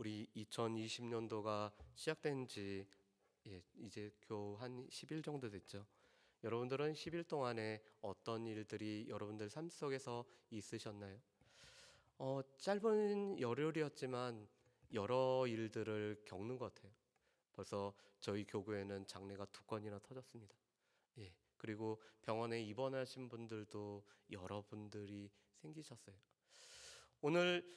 우리 2020년도가 시작된 지 이제 겨우 한 10일 정도 됐죠. 여러분들은 10일 동안에 어떤 일들이 여러분들 삶 속에서 있으셨나요? 짧은 열흘이었지만 여러 일들을 겪는 것 같아요. 벌써 저희 교구에는 장례가 2건이나 터졌습니다. 그리고 병원에 입원하신 분들도 여러분들이 생기셨어요. 오늘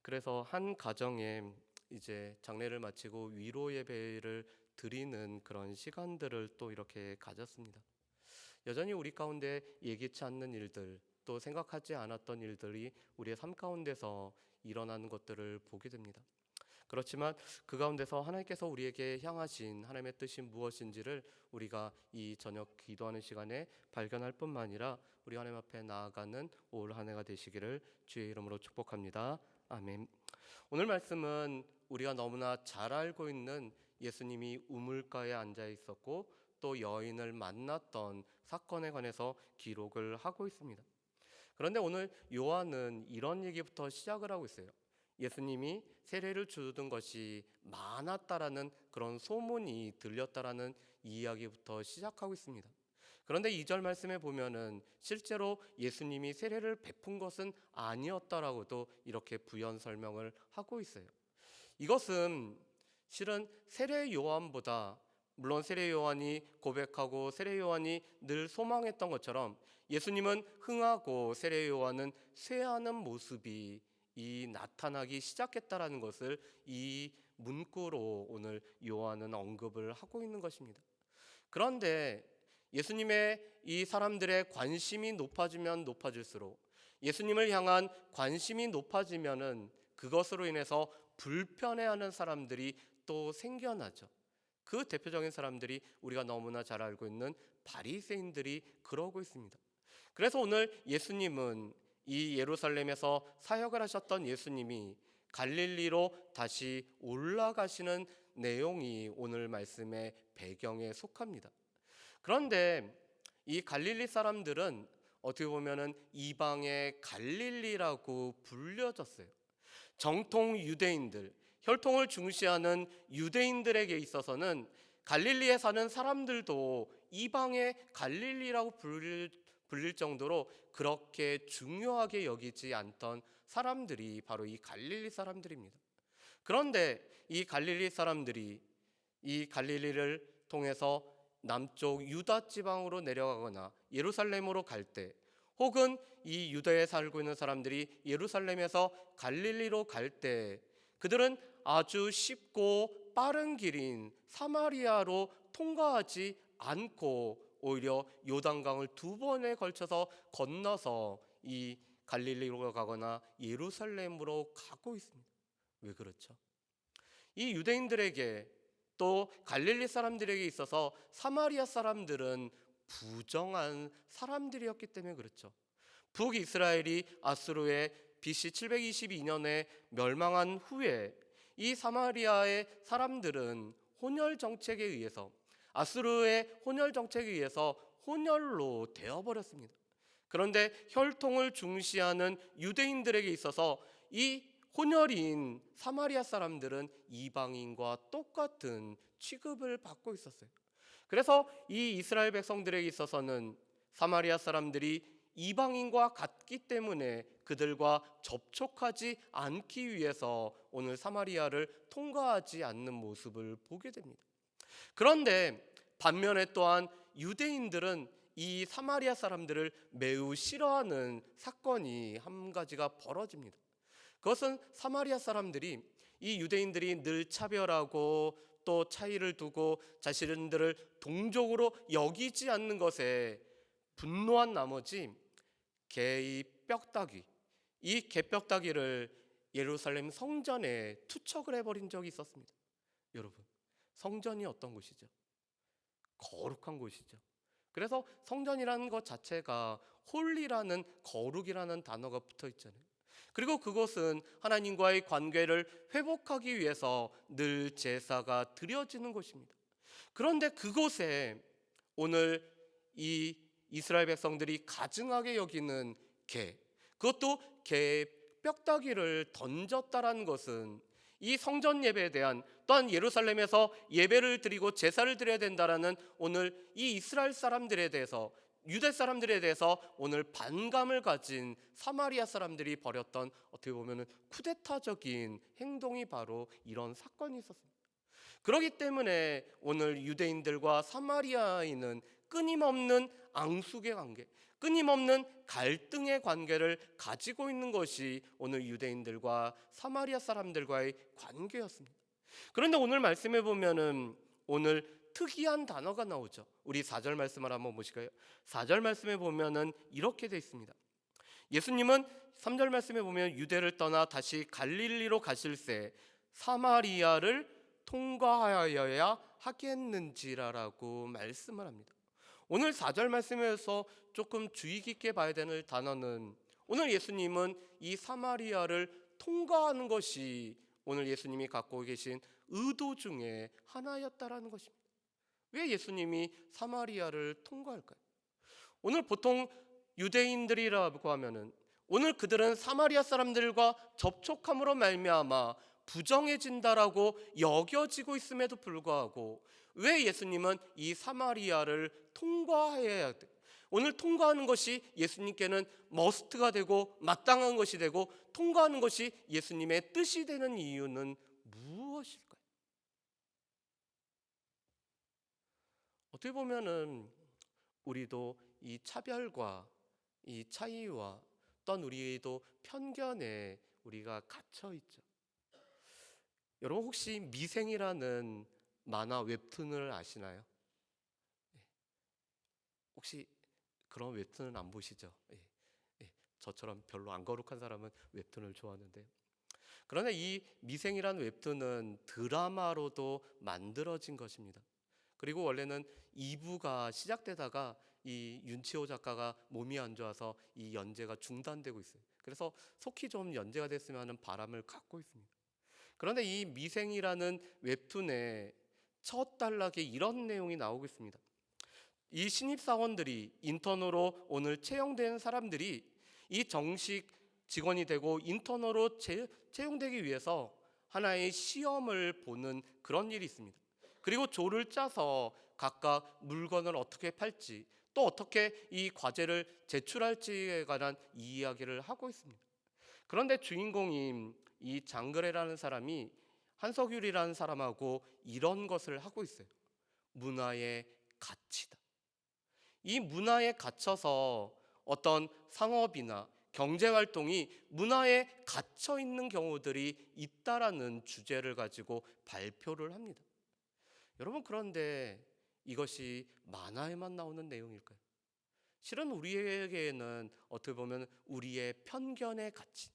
그래서 한 가정에 이제 장례를 마치고 위로 예배를 드리는 그런 시간들을 또 이렇게 가졌습니다. 여전히 우리 가운데 예기치 않는 일들, 또 생각하지 않았던 일들이 우리의 삶 가운데서 일어나는 것들을 보게 됩니다. 그렇지만 그 가운데서 하나님께서 우리에게 향하신 하나님의 뜻이 무엇인지를 우리가 이 저녁 기도하는 시간에 발견할 뿐만 아니라 우리 하나님 앞에 나아가는 올 한 해가 되시기를 주의 이름으로 축복합니다. 아멘. 오늘 말씀은 우리가 너무나 잘 알고 있는 예수님이 우물가에 앉아 있었고 또 여인을 만났던 사건에 관해서 기록을 하고 있습니다. 그런데 오늘 요한은 이런 얘기부터 시작을 하고 있어요. 예수님이 세례를 주던 것이 많았다라는 그런 소문이 들렸다라는 이야기부터 시작하고 있습니다. 그런데 2절 말씀에 보면은 실제로 예수님이 세례를 베푼 것은 아니었다라고도 이렇게 부연 설명을 하고 있어요. 이것은 실은 세례 요한보다, 물론 세례 요한이 고백하고 세례 요한이 늘 소망했던 것처럼 예수님은 흥하고 세례 요한은 쇠하는 모습이 나타나기 시작했다라는 것을 이 문구로 오늘 요한은 언급을 하고 있는 것입니다. 그런데 예수님의 이 사람들의 관심이 높아지면 높아질수록, 예수님을 향한 관심이 높아지면은 그것으로 인해서 불편해하는 사람들이 또 생겨나죠. 그 대표적인 사람들이 우리가 너무나 잘 알고 있는 바리새인들이 그러고 있습니다. 그래서 오늘 예수님은 이 예루살렘에서 사역을 하셨던 예수님이 갈릴리로 다시 올라가시는 내용이 오늘 말씀의 배경에 속합니다. 그런데 이 갈릴리 사람들은 어떻게 보면은 이방의 갈릴리라고 불려졌어요. 정통 유대인들, 혈통을 중시하는 유대인들에게 있어서는 갈릴리에 사는 사람들도 이방의 갈릴리라고 불릴 정도로 그렇게 중요하게 여기지 않던 사람들이 바로 이 갈릴리 사람들입니다. 그런데 이 갈릴리 사람들이 이 갈릴리를 통해서 남쪽 유다 지방으로 내려가거나 예루살렘으로 갈 때, 혹은 이 유다에 살고 있는 사람들이 예루살렘에서 갈릴리로 갈 때 그들은 아주 쉽고 빠른 길인 사마리아로 통과하지 않고 오히려 요단강을 2번에 걸쳐서 건너서 이 갈릴리로 가거나 예루살렘으로 가고 있습니다. 왜 그렇죠? 이 유대인들에게 또 갈릴리 사람들에게 있어서 사마리아 사람들은 부정한 사람들이었기 때문에 그렇죠. 북이스라엘이 아수르의 BC 722년에 멸망한 후에 이 사마리아의 사람들은 혼혈 정책에 의해서, 아수르의 혼혈 정책에 의해서 혼혈로 되어버렸습니다. 그런데 혈통을 중시하는 유대인들에게 있어서 이 혼혈인 사마리아 사람들은 이방인과 똑같은 취급을 받고 있었어요. 그래서 이 이스라엘 백성들에게 있어서는 사마리아 사람들이 이방인과 같기 때문에 그들과 접촉하지 않기 위해서 오늘 사마리아를 통과하지 않는 모습을 보게 됩니다. 그런데 반면에 또한 유대인들은 이 사마리아 사람들을 매우 싫어하는 사건이 한 가지가 벌어집니다. 그것은 사마리아 사람들이 이 유대인들이 늘 차별하고 또 차이를 두고 자신들을 동족으로 여기지 않는 것에 분노한 나머지 개의 뼈다귀, 이 개뼈다귀를 예루살렘 성전에 투척을 해버린 적이 있었습니다. 여러분, 성전이 어떤 곳이죠? 거룩한 곳이죠. 그래서 성전이라는 것 자체가 홀리라는, 거룩이라는 단어가 붙어 있잖아요. 그리고 그것은 하나님과의 관계를 회복하기 위해서 늘 제사가 드려지는 곳입니다. 그런데 그곳에 오늘 이 이스라엘 백성들이 가증하게 여기는 개, 그것도 개의 뼈다귀를 던졌다라는 것은 이 성전 예배에 대한, 또한 예루살렘에서 예배를 드리고 제사를 드려야 된다라는 오늘 이 이스라엘 사람들에 대해서, 유대 사람들에 대해서 오늘 반감을 가진 사마리아 사람들이 벌였던 어떻게 보면 쿠데타적인 행동이 바로 이런 사건이 있었습니다. 그렇기 때문에 오늘 유대인들과 사마리아인은 끊임없는 앙숙의 관계, 끊임없는 갈등의 관계를 가지고 있는 것이 오늘 유대인들과 사마리아 사람들과의 관계였습니다. 그런데 오늘 말씀해 보면은 오늘 특이한 단어가 나오죠. 우리 4절 말씀을 한번 보실까요? 4절 말씀에 보면은 이렇게 되어 있습니다. 예수님은 3절 말씀에 보면 유대를 떠나 다시 갈릴리로 가실새 사마리아를 통과하여야 하겠는지라라고 말씀을 합니다. 오늘 4절 말씀에서 조금 주의 깊게 봐야 되는 단어는, 오늘 예수님은 이 사마리아를 통과하는 것이 오늘 예수님이 갖고 계신 의도 중에 하나였다라는 것입니다. 왜 예수님이 사마리아를 통과할까요? 오늘 보통 유대인들이라고 하면은 오늘 그들은 사마리아 사람들과 접촉함으로 말미암아 부정해진다라고 여겨지고 있음에도 불구하고 왜 예수님은 이 사마리아를 통과해야 돼? 오늘 통과하는 것이 예수님께는 머스트가 되고 마땅한 것이 되고 통과하는 것이 예수님의 뜻이 되는 이유는 무엇일까요? 어떻게 보면은 우리도 이 차별과 이 차이와 또한 우리도 편견에 우리가 갇혀 있죠. 여러분 혹시 미생이라는 만화 웹툰을 아시나요? 혹시 그런 웹툰은 안 보시죠? 저처럼 별로 안 거룩한 사람은 웹툰을 좋아하는데, 그러나 이 미생이라는 웹툰은 드라마로도 만들어진 것입니다. 그리고 원래는 2부가 시작되다가 이 윤치호 작가가 몸이 안 좋아서 이 연재가 중단되고 있어요. 그래서 속히 좀 연재가 됐으면 하는 바람을 갖고 있습니다. 그런데 이 미생이라는 웹툰의 첫 단락에 이런 내용이 나오고 있습니다. 이 신입사원들이, 인턴으로 오늘 채용된 사람들이 이 정식 직원이 되고 인턴으로 채용되기 위해서 하나의 시험을 보는 그런 일이 있습니다. 그리고 조를 짜서 각각 물건을 어떻게 팔지, 또 어떻게 이 과제를 제출할지에 관한 이야기를 하고 있습니다. 그런데 주인공인 이 장그래라는 사람이 한석율이라는 사람하고 이런 것을 하고 있어요. 문화의 가치다. 이 문화에 갇혀서 어떤 상업이나 경제활동이 문화에 갇혀 있는 경우들이 있다라는 주제를 가지고 발표를 합니다. 여러분, 그런데 이것이 만화에만 나오는 내용일까요? 실은 우리에게는 어떻게 보면 우리의 편견에 갇힌,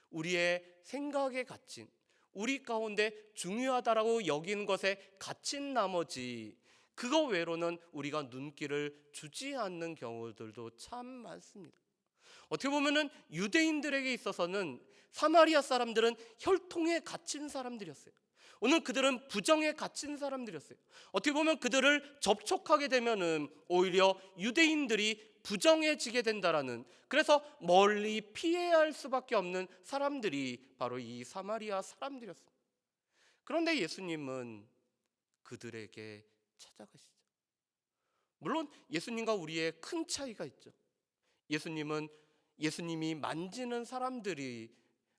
우리의 생각에 갇힌, 우리 가운데 중요하다라고 여기는 것에 갇힌 나머지 그거 외로는 우리가 눈길을 주지 않는 경우들도 참 많습니다. 어떻게 보면은 유대인들에게 있어서는 사마리아 사람들은 혈통에 갇힌 사람들이었어요. 오늘 그들은 부정에 갇힌 사람들이었어요. 어떻게 보면 그들을 접촉하게 되면은 오히려 유대인들이 부정해지게 된다라는, 그래서 멀리 피해야 할 수밖에 없는 사람들이 바로 이 사마리아 사람들이었습니다. 그런데 예수님은 그들에게 찾아가시죠. 물론 예수님과 우리의 큰 차이가 있죠. 예수님이 만지는 사람들에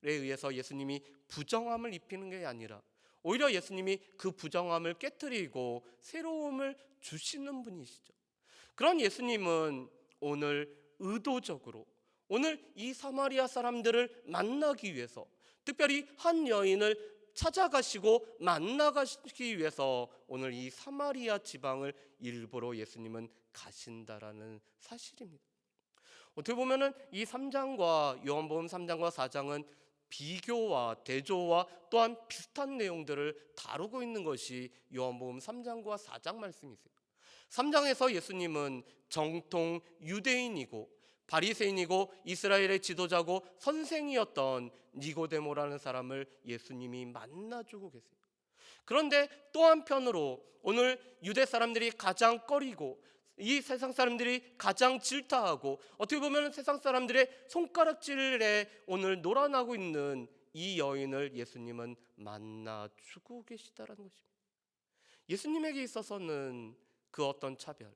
의해서 예수님이 부정함을 입히는 게 아니라 오히려 예수님이 그 부정함을 깨트리고 새로움을 주시는 분이시죠. 그런 예수님은 오늘 의도적으로 오늘 이 사마리아 사람들을 만나기 위해서, 특별히 한 여인을 찾아가시고 만나가시기 위해서 오늘 이 사마리아 지방을 일부러 예수님은 가신다라는 사실입니다. 어떻게 보면은 이 3장과 요한복음 3장과 4장은 비교와 대조와 또한 비슷한 내용들을 다루고 있는 것이 요한복음 3장과 4장 말씀이세요. 3장에서 예수님은 정통 유대인이고 바리새인이고 이스라엘의 지도자고 선생이었던 니고데모라는 사람을 예수님이 만나주고 계세요. 그런데 또 한편으로 오늘 유대 사람들이 가장 꺼리고 이 세상 사람들이 가장 질타하고 어떻게 보면 세상 사람들의 손가락질에 오늘 놀아나고 있는 이 여인을 예수님은 만나 주고 계시다라는 것입니다. 예수님에게 있어서는 그 어떤 차별,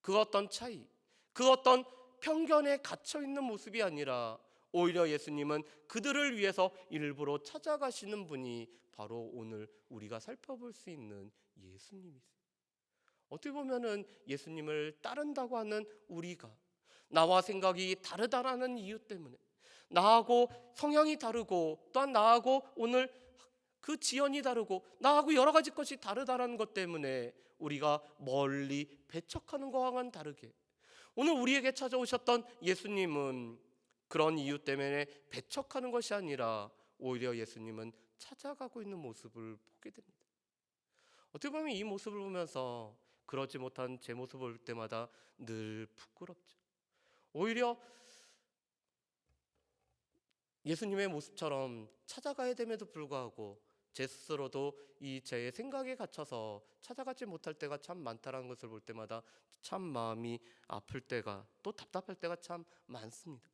그 어떤 차이, 그 어떤 편견에 갇혀 있는 모습이 아니라 오히려 예수님은 그들을 위해서 일부러 찾아가시는 분이 바로 오늘 우리가 살펴볼 수 있는 예수님이세요. 어떻게 보면은 예수님을 따른다고 하는 우리가 나와 생각이 다르다라는 이유 때문에, 나하고 성향이 다르고 또한 나하고 오늘 그 지연이 다르고 나하고 여러 가지 것이 다르다라는 것 때문에 우리가 멀리 배척하는 것과는 다르게 오늘 우리에게 찾아오셨던 예수님은 그런 이유 때문에 배척하는 것이 아니라 오히려 예수님은 찾아가고 있는 모습을 보게 됩니다. 어떻게 보면 이 모습을 보면서 그러지 못한 제 모습을 볼 때마다 늘 부끄럽죠. 오히려 예수님의 모습처럼 찾아가야 됨에도 불구하고 제 스스로도 이 제 생각에 갇혀서 찾아가지 못할 때가 참 많다라는 것을 볼 때마다 참 마음이 아플 때가 또 답답할 때가 참 많습니다.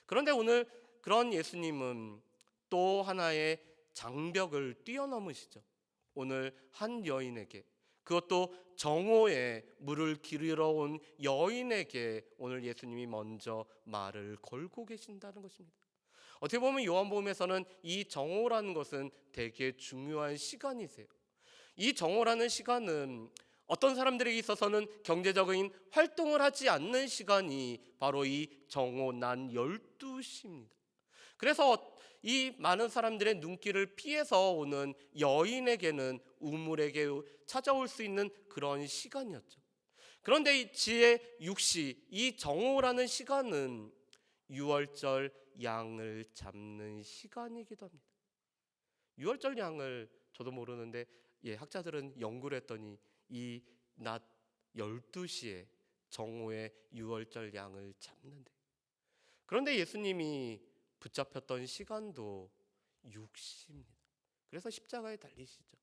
그런데 오늘 그런 예수님은 또 하나의 장벽을 뛰어넘으시죠. 오늘 한 여인에게, 그것도 정오에 물을 기르러 온 여인에게 오늘 예수님이 먼저 말을 걸고 계신다는 것입니다. 어떻게 보면 요한복음에서는 이 정오라는 것은 되게 중요한 시간이세요. 이 정오라는 시간은 어떤 사람들에게 있어서는 경제적인 활동을 하지 않는 시간이 바로 이 정오 난 12시입니다. 그래서 이 많은 사람들의 눈길을 피해서 오는 여인에게는 우물에게 찾아올 수 있는 그런 시간이었죠. 그런데 이 지혜 6시, 이 정오라는 시간은 유월절 양을 잡는 시간이기도 합니다. 유월절 양을 저도 모르는데 학자들은 연구를 했더니 이 낮 12시에 정오에 유월절 양을 잡는데, 그런데 예수님이 붙잡혔던 시간도 6시입니다. 그래서 십자가에 달리시죠.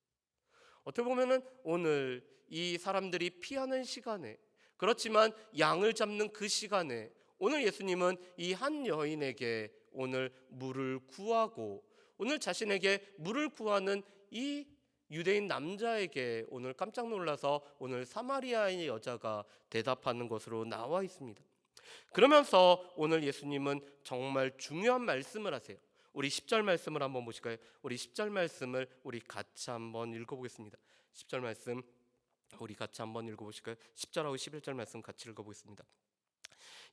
어떻게 보면은 오늘 이 사람들이 피하는 시간에, 그렇지만 양을 잡는 그 시간에 오늘 예수님은 이 한 여인에게 오늘 물을 구하고 오늘 자신에게 물을 구하는 이 유대인 남자에게 오늘 깜짝 놀라서 오늘 사마리아의 여자가 대답하는 것으로 나와 있습니다. 그러면서 오늘 예수님은 정말 중요한 말씀을 하세요. 우리 10절 말씀을 한번 보실까요? 우리 10절 말씀을 우리 같이 한번 읽어보겠습니다. 10절 말씀 우리 같이 한번 읽어보실까요? 10절하고 11절 말씀 같이 읽어보겠습니다.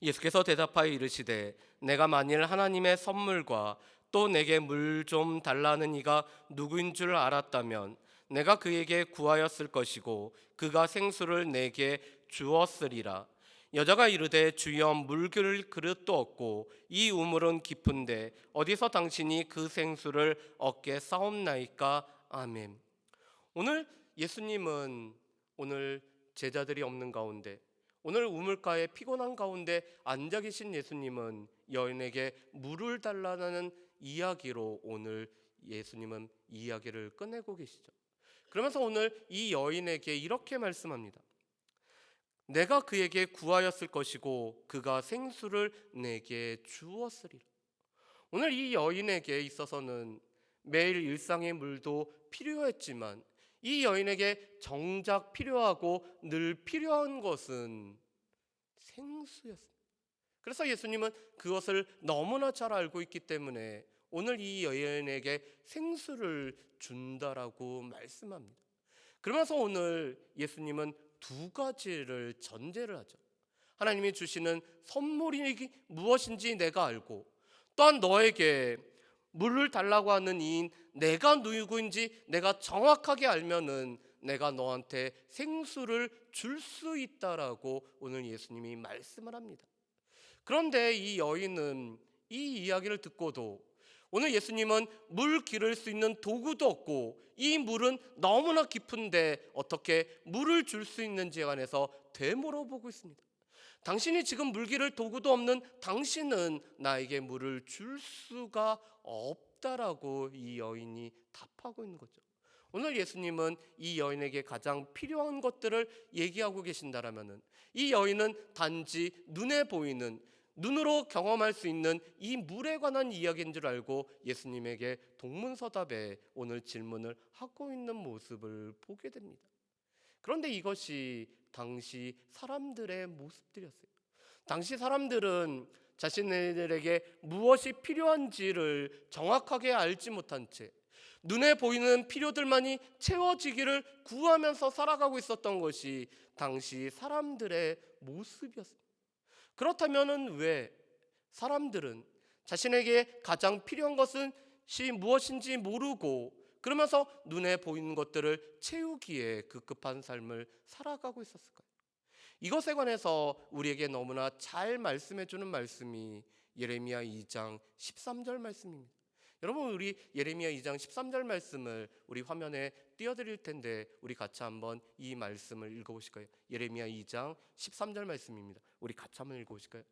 예수께서 대답하여 이르시되 내가 만일 하나님의 선물과 또 내게 물 좀 달라는 이가 누구인 줄 알았다면 내가 그에게 구하였을 것이고 그가 생수를 내게 주었으리라. 여자가 이르되 주여 물 그릇도 없고 이 우물은 깊은데 어디서 당신이 그 생수를 얻게 싸움나이까. 아멘. 오늘 예수님은 오늘 제자들이 없는 가운데 오늘 우물가에 피곤한 가운데 앉아 계신 예수님은 여인에게 물을 달라는 이야기로 오늘 예수님은 이야기를 꺼내고 계시죠. 그러면서 오늘 이 여인에게 이렇게 말씀합니다. 내가 그에게 구하였을 것이고 그가 생수를 내게 주었으리라. 오늘 이 여인에게 있어서는 매일 일상의 물도 필요했지만 이 여인에게 정작 필요하고 늘 필요한 것은 생수였습니다. 그래서 예수님은 그것을 너무나 잘 알고 있기 때문에 오늘 이 여인에게 생수를 준다라고 말씀합니다. 그러면서 오늘 예수님은 두 가지를 전제를 하죠. 하나님이 주시는 선물이 무엇인지 내가 알고 또한 너에게 물을 달라고 하는 이인 내가 누구인지 내가 정확하게 알면은 내가 너한테 생수를 줄 수 있다라고 오늘 예수님이 말씀을 합니다. 그런데 이 여인은 이 이야기를 듣고도 오늘 예수님은 물 기를 수 있는 도구도 없고 이 물은 너무나 깊은데 어떻게 물을 줄 수 있는지에 관해서 되물어보고 있습니다. 당신이 지금 물 기를 도구도 없는 당신은 나에게 물을 줄 수가 없다라고 이 여인이 답하고 있는 거죠. 오늘 예수님은 이 여인에게 가장 필요한 것들을 얘기하고 계신다라면은, 이 여인은 단지 눈에 보이는, 눈으로 경험할 수 있는 이 물에 관한 이야기인 줄 알고 예수님에게 동문서답에 오늘 질문을 하고 있는 모습을 보게 됩니다. 그런데 이것이 당시 사람들의 모습들이었어요. 당시 사람들은 자신들에게 무엇이 필요한지를 정확하게 알지 못한 채 눈에 보이는 필요들만이 채워지기를 구하면서 살아가고 있었던 것이 당시 사람들의 모습이었습니다. 그렇다면 왜 사람들은 자신에게 가장 필요한 것은 무엇인지 모르고 그러면서 눈에 보이는 것들을 채우기에 급급한 삶을 살아가고 있었을까요? 이것에 관해서 우리에게 너무나 잘 말씀해 주는 말씀이 예레미야 2장 13절 말씀입니다. 여러분, 우리 예레미야 2장 13절 말씀을 우리 화면에 띄워드릴 텐데 우리 같이 한번 이 말씀을 읽어보실까요? 예레미야 2장 13절 말씀입니다. 우리 같이 한번 읽어보실까요?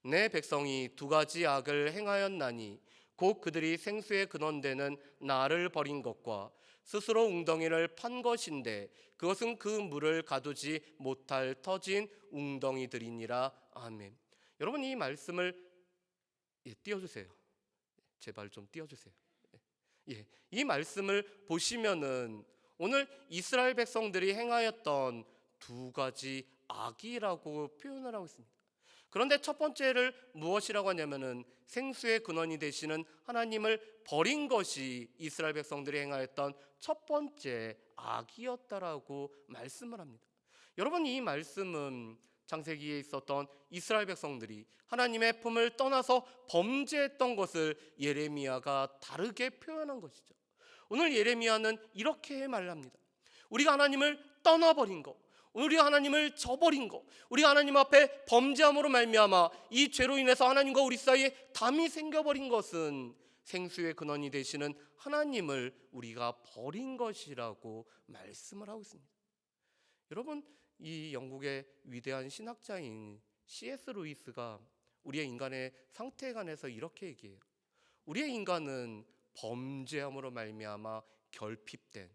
내 백성이 두 가지 악을 행하였나니 곧 그들이 생수의 근원되는 나를 버린 것과 스스로 웅덩이를 판 것인데 그것은 그 물을 가두지 못할 터진 웅덩이들이니라. 아멘. 여러분, 이 말씀을 띄워주세요. 제발 좀 띄워주세요. 이 말씀을 보시면은 오늘 이스라엘 백성들이 행하였던 두 가지 악이라고 표현을 하고 있습니다. 그런데 첫 번째를 무엇이라고 하냐면은 생수의 근원이 되시는 하나님을 버린 것이 이스라엘 백성들이 행하였던 첫 번째 악이었다라고 말씀을 합니다. 여러분, 이 말씀은 창세기에 있었던 이스라엘 백성들이 하나님의 품을 떠나서 범죄했던 것을 예레미야가 다르게 표현한 것이죠. 오늘 예레미야는 이렇게 말합니다. 우리가 하나님을 떠나버린 것, 우리가 하나님을 저버린 것, 우리가 하나님 앞에 범죄함으로 말미암아 이 죄로 인해서 하나님과 우리 사이에 담이 생겨버린 것은 생수의 근원이 되시는 하나님을 우리가 버린 것이라고 말씀을 하고 있습니다. 여러분, 이 영국의 위대한 신학자인 C.S. 루이스가 우리의 인간의 상태에 관해서 이렇게 얘기해요. 우리의 인간은 범죄함으로 말미암아 결핍된,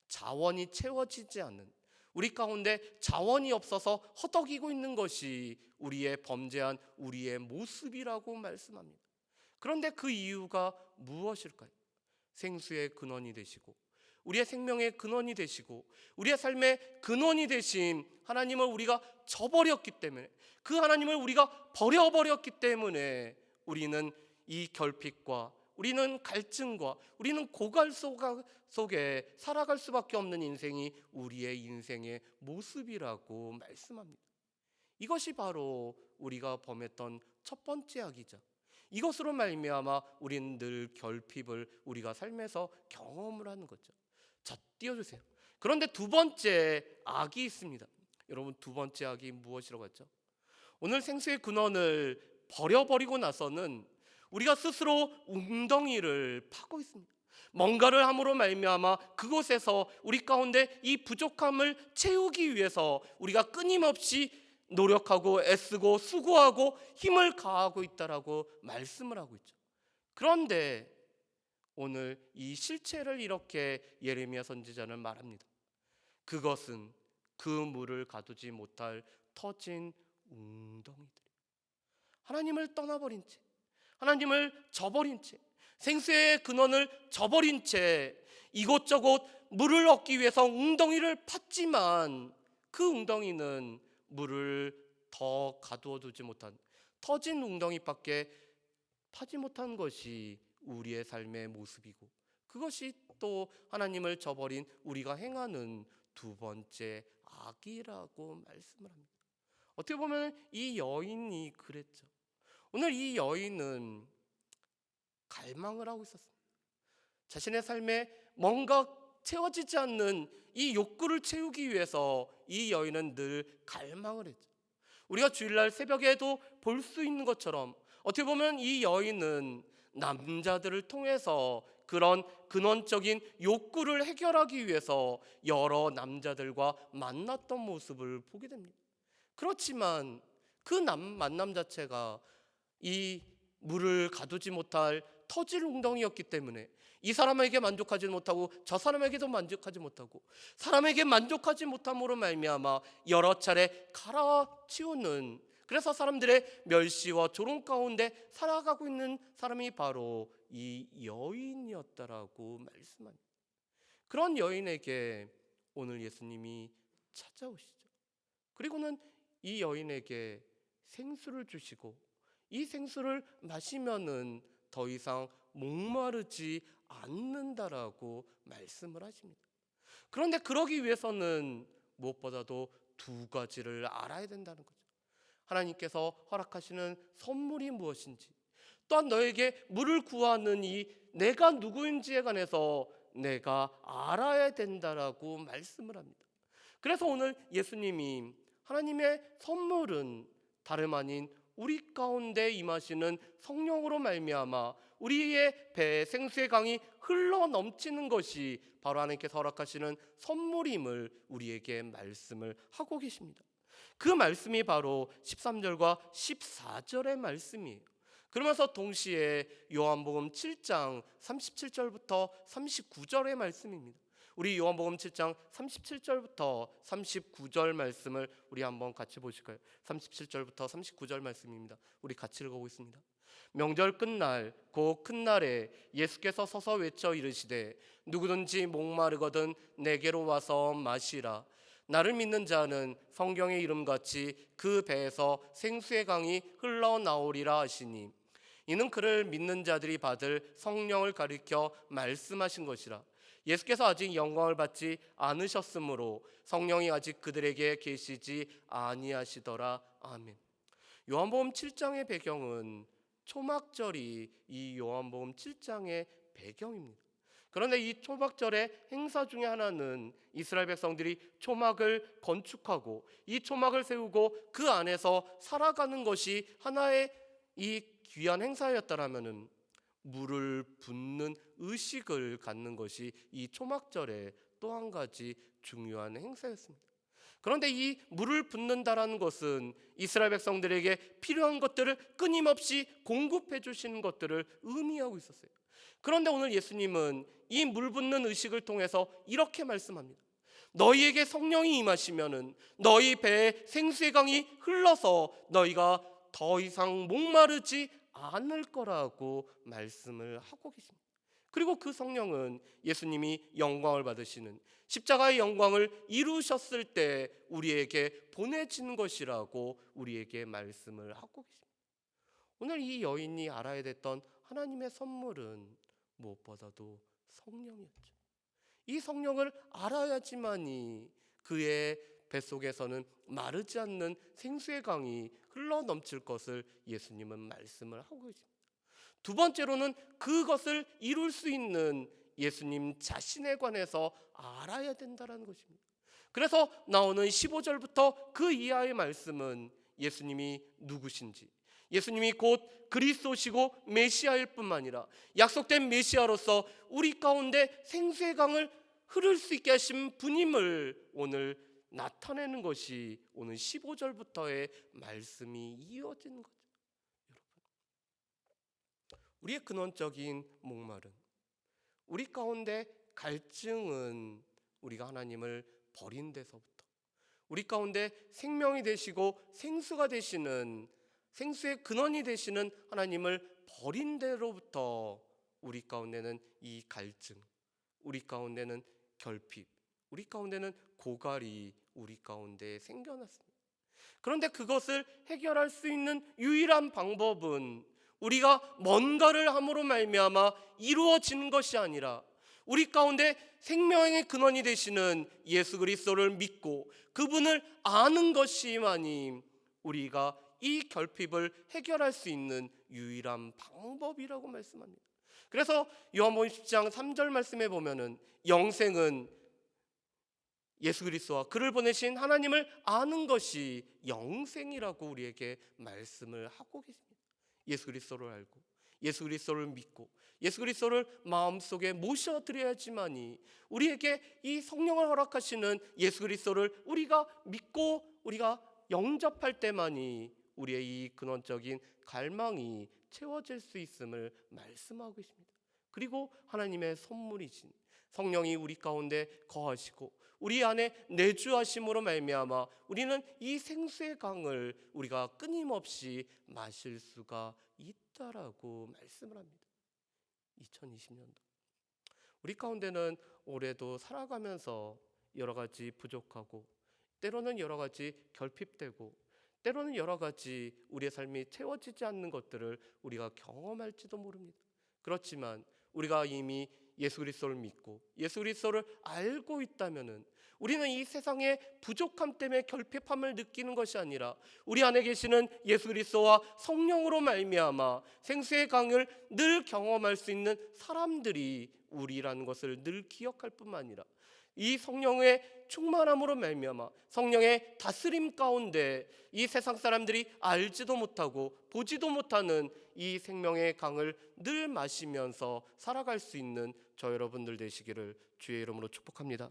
자원이 채워지지 않는, 우리 가운데 자원이 없어서 허덕이고 있는 것이 우리의 범죄한 우리의 모습이라고 말씀합니다. 그런데 그 이유가 무엇일까요? 생수의 근원이 되시고 우리의 생명의 근원이 되시고 우리의 삶의 근원이 되신 하나님을 우리가 저버렸기 때문에, 그 하나님을 우리가 버려버렸기 때문에 우리는 이 결핍과 우리는 갈증과 우리는 고갈 속에 살아갈 수밖에 없는 인생이 우리의 인생의 모습이라고 말씀합니다. 이것이 바로 우리가 범했던 첫 번째 악이자 이것으로 말미암아 우리는 늘 결핍을 우리가 삶에서 경험을 하는 거죠. 자, 띄워주세요. 그런데 두 번째 악이 있습니다. 여러분, 두 번째 악이 무엇이라고 했죠? 오늘 생수의 근원을 버려버리고 나서는 우리가 스스로 웅덩이를 파고 있습니다. 뭔가를 함으로 말미암아 그곳에서 우리 가운데 이 부족함을 채우기 위해서 우리가 끊임없이 노력하고 애쓰고 수고하고 힘을 가하고 있다라고 말씀을 하고 있죠. 그런데 오늘 이 실체를 이렇게 예레미야 선지자는 말합니다. 그것은 그 물을 가두지 못할 터진 웅덩이들. 하나님을 떠나버린 채, 하나님을 저버린 채, 생수의 근원을 저버린 채 이곳저곳 물을 얻기 위해서 웅덩이를 팠지만 그 웅덩이는 물을 더 가두어 두지 못한 터진 웅덩이밖에 파지 못한 것이 우리의 삶의 모습이고, 그것이 또 하나님을 저버린 우리가 행하는 두 번째 악이라고 말씀을 합니다. 어떻게 보면 이 여인이 그랬죠. 오늘 이 여인은 갈망을 하고 있었습니다. 자신의 삶에 뭔가 채워지지 않는 이 욕구를 채우기 위해서 이 여인은 늘 갈망을 했죠. 우리가 주일날 새벽에도 볼 수 있는 것처럼 어떻게 보면 이 여인은 남자들을 통해서 그런 근원적인 욕구를 해결하기 위해서 여러 남자들과 만났던 모습을 보게 됩니다. 그렇지만 그 만남 자체가 이 물을 가두지 못할 터질 웅덩이였기 때문에, 이 사람에게 만족하지 못하고 저 사람에게도 만족하지 못하고 사람에게 만족하지 못함으로 말미암아 여러 차례 갈아치우는, 그래서 사람들의 멸시와 조롱 가운데 살아가고 있는 사람이 바로 이 여인이었다라고 말씀합니다. 그런 여인에게 오늘 예수님이 찾아오시죠. 그리고는 이 여인에게 생수를 주시고 이 생수를 마시면은 더 이상 목마르지 않는다라고 말씀을 하십니다. 그런데 그러기 위해서는 무엇보다도 두 가지를 알아야 된다는 거죠. 하나님께서 허락하시는 선물이 무엇인지, 또한 너에게 물을 구하는 이 내가 누구인지에 관해서 내가 알아야 된다라고 말씀을 합니다. 그래서 오늘 예수님이 하나님의 선물은 다름 아닌 우리 가운데 임하시는 성령으로 말미암아 우리의 배에 생수의 강이 흘러 넘치는 것이 바로 하나님께서 허락하시는 선물임을 우리에게 말씀을 하고 계십니다. 그 말씀이 바로 13절과 14절의 말씀이에요. 그러면서 동시에 요한복음 7장 37절부터 39절의 말씀입니다. 우리 요한복음 7장 37절부터 39절 말씀을 우리 한번 같이 보실까요? 37절부터 39절 말씀입니다. 우리 같이 읽어보겠습니다. 명절 끝날 곧 큰 날에 예수께서 서서 외쳐 이르시되 누구든지 목마르거든 내게로 와서 마시라. 나를 믿는 자는 성경의 이름같이 그 배에서 생수의 강이 흘러나오리라 하시니 이는 그를 믿는 자들이 받을 성령을 가리켜 말씀하신 것이라. 예수께서 아직 영광을 받지 않으셨으므로 성령이 아직 그들에게 계시지 아니하시더라. 아멘. 요한복음 7장의 배경은 초막절이 이 요한복음 7장의 배경입니다. 그런데 이 초막절의 행사 중에 하나는 이스라엘 백성들이 초막을 건축하고 이 초막을 세우고 그 안에서 살아가는 것이 하나의 이 귀한 행사였다라면은 물을 붓는 의식을 갖는 것이 이 초막절의 또 한 가지 중요한 행사였습니다. 그런데 이 물을 붓는다라는 것은 이스라엘 백성들에게 필요한 것들을 끊임없이 공급해 주시는 것들을 의미하고 있었어요. 그런데 오늘 예수님은 이 물 붓는 의식을 통해서 이렇게 말씀합니다. 너희에게 성령이 임하시면은 너희 배에 생수의 강이 흘러서 너희가 더 이상 목마르지 않을 거라고 말씀을 하고 계십니다. 그리고 그 성령은 예수님이 영광을 받으시는 십자가의 영광을 이루셨을 때 우리에게 보내지는 것이라고 우리에게 말씀을 하고 계십니다. 오늘 이 여인이 알아야 됐던 하나님의 선물은 무엇보다도 성령이었죠. 이 성령을 알아야지만이 그의 뱃속에서는 마르지 않는 생수의 강이 흘러 넘칠 것을 예수님은 말씀을 하고 계십니다. 두 번째로는 그것을 이룰 수 있는 예수님 자신에 관해서 알아야 된다는 것입니다. 그래서 나오는 15절부터 그 이하의 말씀은 예수님이 누구신지, 예수님이 곧 그리스도시고 메시아일 뿐만 아니라 약속된 메시아로서 우리 가운데 생수의 강을 흐를 수 있게 하신 분임을 오늘 나타내는 것이 오늘 15절부터의 말씀이 이어지는 거죠. 여러분, 우리의 근원적인 목마름, 우리 가운데 갈증은 우리가 하나님을 버린 데서부터, 우리 가운데 생명이 되시고 생수가 되시는, 생수의 근원이 되시는 하나님을 버린 데로부터 우리 가운데는 이 갈증, 우리 가운데는 결핍, 우리 가운데는 고갈이 우리 가운데 생겨났습니다. 그런데 그것을 해결할 수 있는 유일한 방법은 우리가 뭔가를 함으로 말미암아 이루어지는 것이 아니라 우리 가운데 생명의 근원이 되시는 예수 그리스도를 믿고 그분을 아는 것이만이 우리가 이 결핍을 해결할 수 있는 유일한 방법이라고 말씀합니다. 그래서 요한복음 10장 3절 말씀에 보면은 영생은 예수 그리스도와 그를 보내신 하나님을 아는 것이 영생이라고 우리에게 말씀을 하고 계십니다. 예수 그리스도를 알고 예수 그리스도를 믿고 예수 그리스도를 마음속에 모셔드려야지만이 우리에게 이 성령을 허락하시는 예수 그리스도를 우리가 믿고 우리가 영접할 때만이 우리의 이 근원적인 갈망이 채워질 수 있음을 말씀하고 계십니다. 그리고 하나님의 선물이신 성령이 우리 가운데 거하시고 우리 안에 내주하심으로 말미암아 우리는 이 생수의 강을 우리가 끊임없이 마실 수가 있다라고 말씀을 합니다. 2020년도 우리 가운데는 올해도 살아가면서 여러 가지 부족하고 때로는 여러 가지 결핍되고 때로는 여러 가지 우리의 삶이 채워지지 않는 것들을 우리가 경험할지도 모릅니다. 그렇지만 우리가 이미 예수 그리스도를 믿고 예수 그리스도를 알고 있다면은 우리는 이 세상의 부족함 때문에 결핍함을 느끼는 것이 아니라 우리 안에 계시는 예수 그리스도와 성령으로 말미암아 생수의 강을 늘 경험할 수 있는 사람들이 우리라는 것을 늘 기억할 뿐만 아니라 이 성령의 충만함으로 말미암아 성령의 다스림 가운데 이 세상 사람들이 알지도 못하고 보지도 못하는 이 생명의 강을 늘 마시면서 살아갈 수 있는 저 여러분들 되시기를 주의 이름으로 축복합니다.